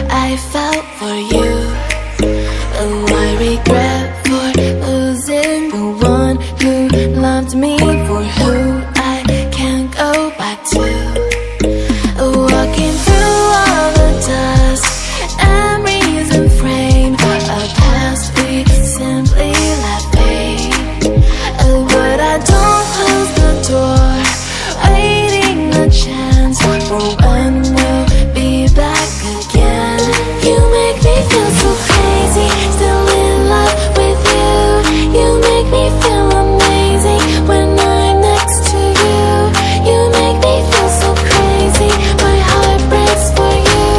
I felt for you. Oh, I regret for losing the one who loved me, for who I can't go back to. Walking through all the dust, memories and frame, a past we simply let fade. But I don't close the door, waiting a chance for when we'll be back again. You make me feel so crazy, still in love with you. You make me feel amazing when I'm next to you. You make me feel so crazy, my heart breaks for you.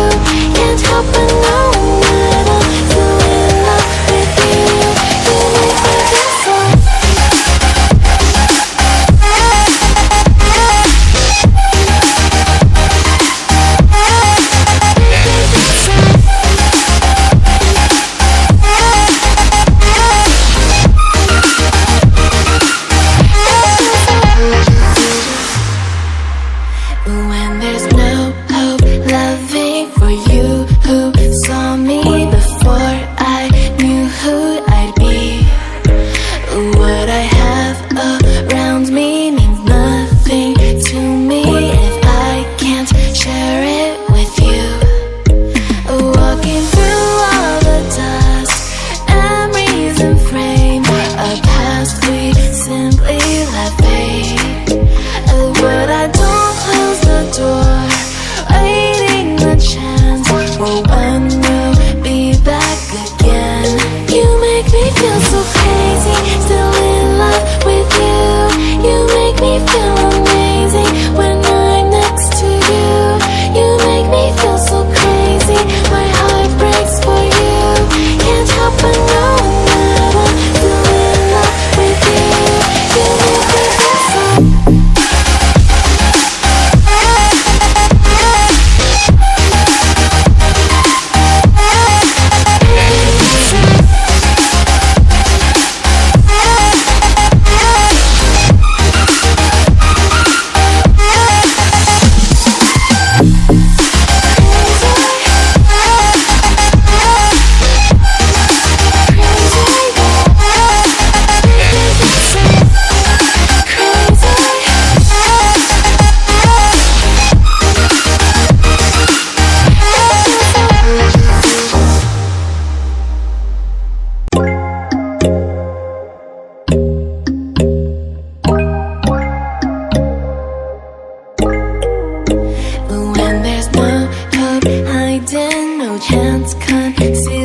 Can't help but know that I'm still in love with you. You make me feel so. When there's no hope, loving for you who saw me before I knew who I'd be. What I have around me means nothing to me if I can't share it with you. Walking through all the dust, memories and frame, a past we simply let fade. But I don't close the door, waiting a chance for when we'll be back again. You make me feel so crazy, still in love with you. You make me feel amazing when I'm next to you. You make me feel so crazy, my heart breaks for you. Can't help but know that I'm still in love with you. You make me feel so. When there's no hope, hiding, no chance, can't see.